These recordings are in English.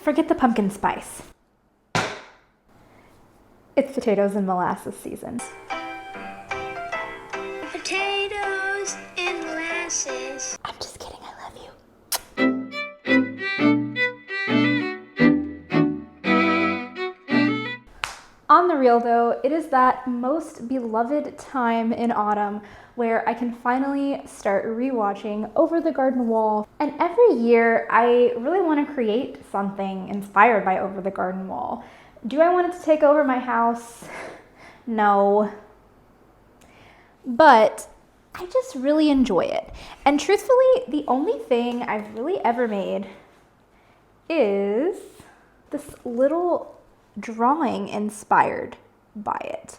Forget the pumpkin spice. It's potatoes and molasses season. Potatoes and molasses. I'm just kidding, I love you. On the real though, it is that most beloved time in autumn where I can finally start rewatching Over the Garden Wall. And every year I really want to create something inspired by Over the Garden Wall. Do I want it to take over my house? No. But I just really enjoy it. And truthfully, the only thing I've really ever made is this little drawing inspired by it.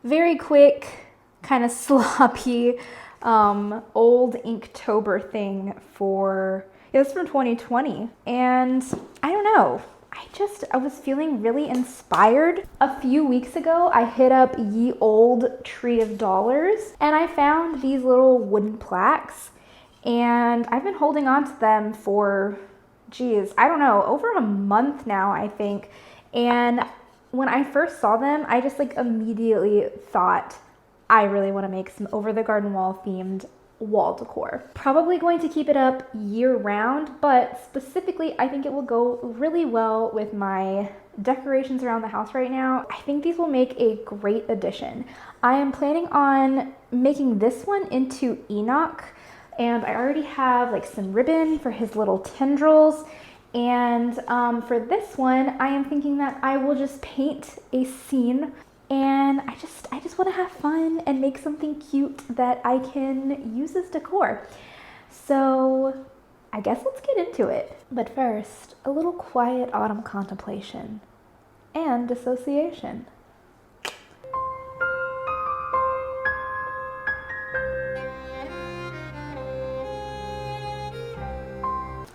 Very quick, kind of sloppy, old Inktober thing for, it was from 2020. And I don't know, I was feeling really inspired. A few weeks ago, I hit up Ye Old Tree of Dollars and I found these little wooden plaques and I've been holding on to them for, geez, I don't know, over a month now, I think. And when I first saw them, I just like immediately thought, I really want to make some Over the Garden Wall themed wall decor. Probably going to keep it up year round, but specifically I think it will go really well with my decorations around the house right now. I think these will make a great addition. I am planning on making this one into Enoch, and I already have like some ribbon for his little tendrils. And for this one, I am thinking that I will just paint a scene, and I just want to have fun and make something cute that I can use as decor. So I guess let's get into it. But first, a little quiet autumn contemplation and dissociation.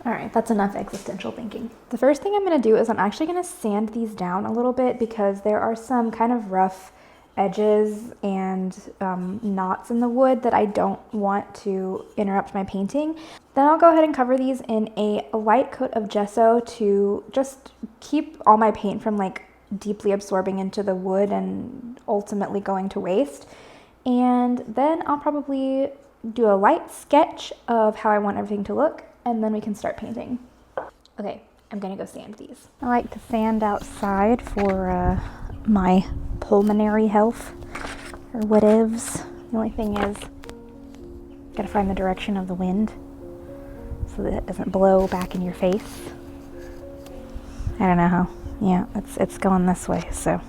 All right, that's enough existential thinking. The first thing I'm gonna do is I'm actually gonna sand these down a little bit because there are some kind of rough edges and knots in the wood that I don't want to interrupt my painting. Then I'll go ahead and cover these in a light coat of gesso to just keep all my paint from like deeply absorbing into the wood and ultimately going to waste. And then I'll probably do a light sketch of how I want everything to look, and then we can start painting. Okay, I'm gonna go sand these. I like to sand outside for my pulmonary health, or whatevs. The only thing is, gotta find the direction of the wind so that it doesn't blow back in your face. I don't know how. Yeah, it's going this way, so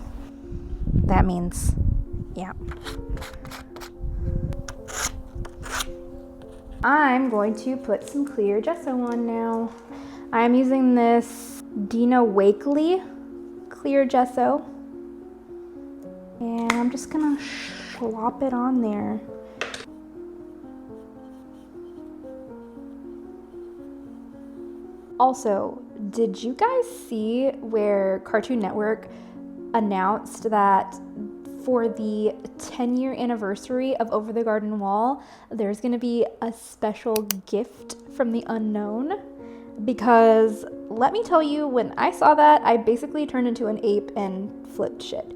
that means, yeah. I'm going to put some clear gesso on now. I'm using this Dina Wakley clear gesso. And I'm just gonna slop it on there. Also, did you guys see where Cartoon Network announced that for the 10-year anniversary of Over the Garden Wall, there's gonna be a special gift from the unknown? Because let me tell you, when I saw that, I basically turned into an ape and flipped shit.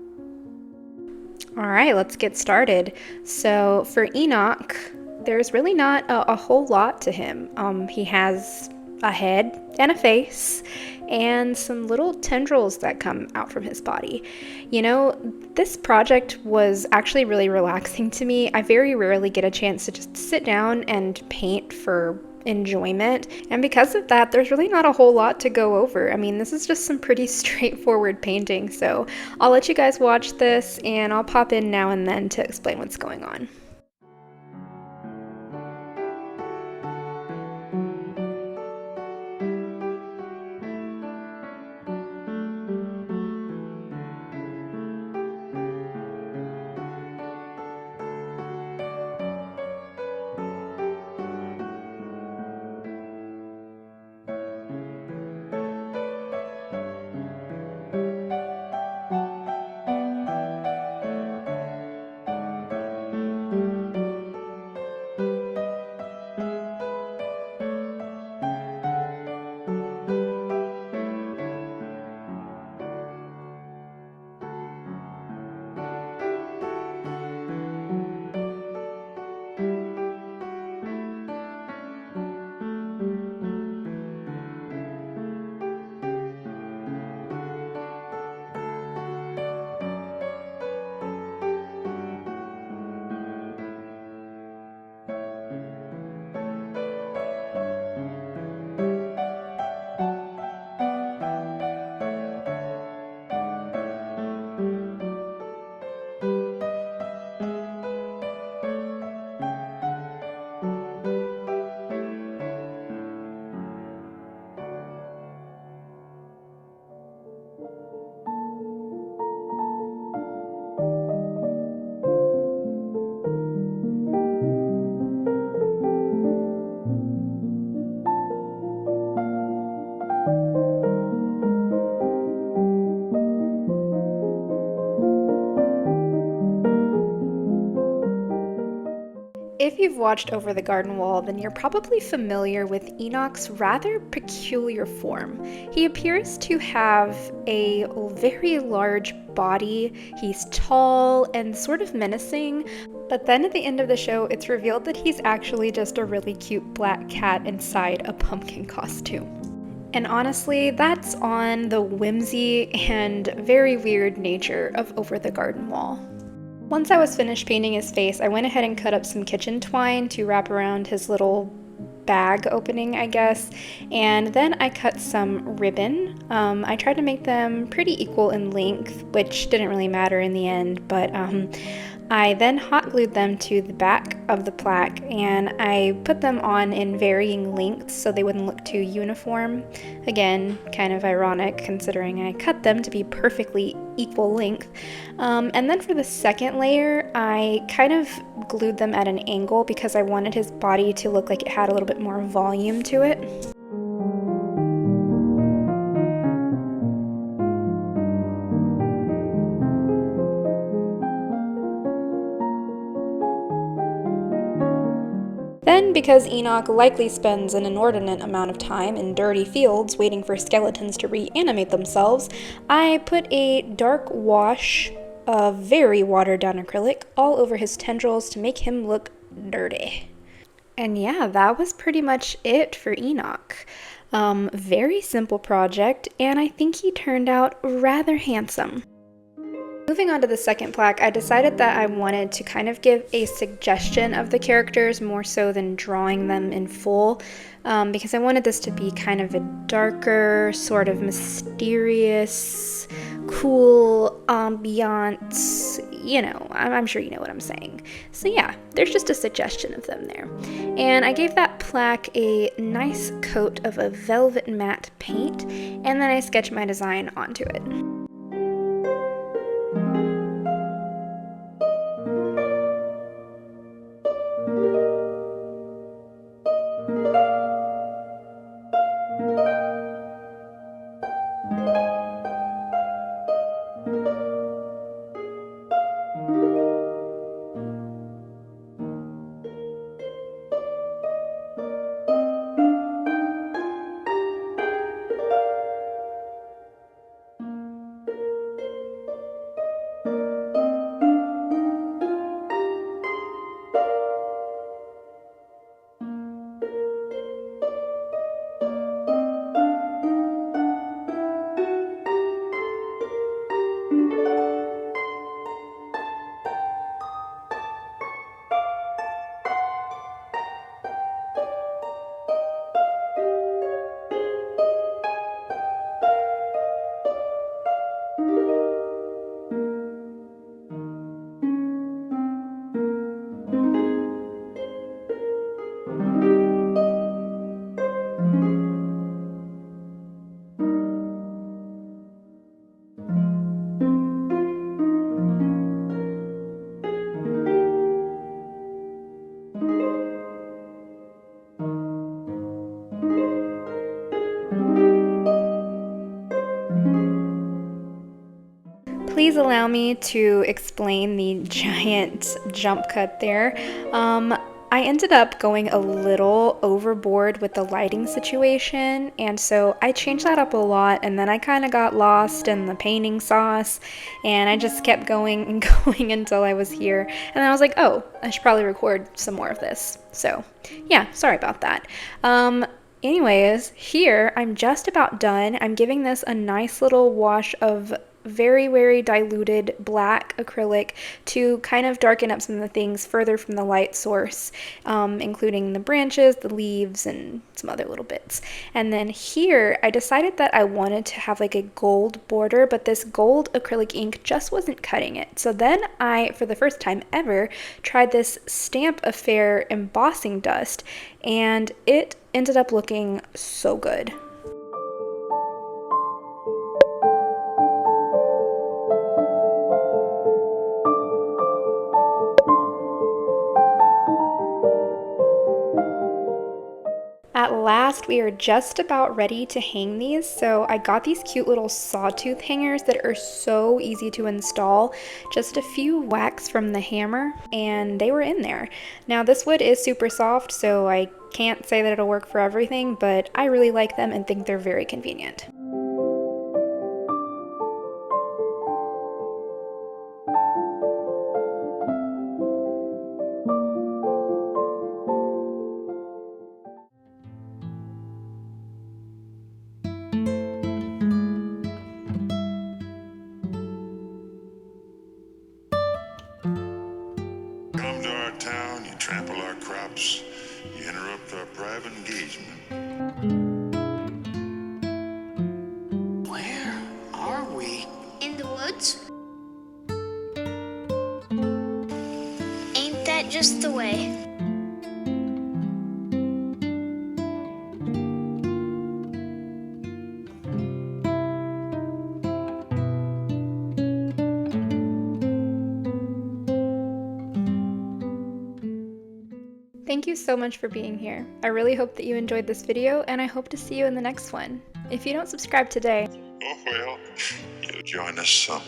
All right, let's get started. So for Enoch, there's really not a whole lot to him. He has a head and a face and some little tendrils that come out from his body. You know, this project was actually really relaxing to me. I very rarely get a chance to just sit down and paint for enjoyment, and because of that, there's really not a whole lot to go over. I mean, this is just some pretty straightforward painting, so I'll let you guys watch this and I'll pop in now and then to explain what's going on. If you've watched Over the Garden Wall, then you're probably familiar with Enoch's rather peculiar form. He appears to have a very large body, he's tall and sort of menacing, but then at the end of the show, it's revealed that he's actually just a really cute black cat inside a pumpkin costume. And honestly, that's on the whimsy and very weird nature of Over the Garden Wall. Once I was finished painting his face, I went ahead and cut up some kitchen twine to wrap around his little bag opening, I guess, and then I cut some ribbon. I tried to make them pretty equal in length, which didn't really matter in the end, but I then hot glued them to the back of the plaque, and I put them on in varying lengths so they wouldn't look too uniform. Again, kind of ironic considering I cut them to be perfectly equal length. And then for the second layer, I kind of glued them at an angle because I wanted his body to look like it had a little bit more volume to it. Then, because Enoch likely spends an inordinate amount of time in dirty fields waiting for skeletons to reanimate themselves, I put a dark wash of very watered down acrylic all over his tendrils to make him look dirty. And yeah, that was pretty much it for Enoch. Very simple project, and I think he turned out rather handsome. Moving on to the second plaque, I decided that I wanted to kind of give a suggestion of the characters more so than drawing them in full, because I wanted this to be kind of a darker, sort of mysterious, cool ambiance. You know, I'm sure you know what I'm saying. So yeah, there's just a suggestion of them there. And I gave that plaque a nice coat of a velvet matte paint, and then I sketched my design onto it. Please allow me to explain the giant jump cut there. I ended up going a little overboard with the lighting situation, and so I changed that up a lot, and then I kind of got lost in the painting sauce, and I just kept going and going until I was here, and then I was like, oh, I should probably record some more of this. So yeah, sorry about that. Anyways, here I'm just about done. I'm giving this a nice little wash of very, very diluted black acrylic to kind of darken up some of the things further from the light source, including the branches, the leaves, and some other little bits. And then here, I decided that I wanted to have like a gold border, but this gold acrylic ink just wasn't cutting it. So then I, for the first time ever, tried this Stamp Affair embossing dust, and it ended up looking so good. At last, we are just about ready to hang these. So I got these cute little sawtooth hangers that are so easy to install. Just a few whacks from the hammer and they were in there. Now this wood is super soft, so I can't say that it'll work for everything, but I really like them and think they're very convenient. Come to our town, you trample our crops, you interrupt our private engagement. Where are we? In the woods? Ain't that just the way? Thank you so much for being here. I really hope that you enjoyed this video, and I hope to see you in the next one. If you don't subscribe today, Oh well, you'll join us someday.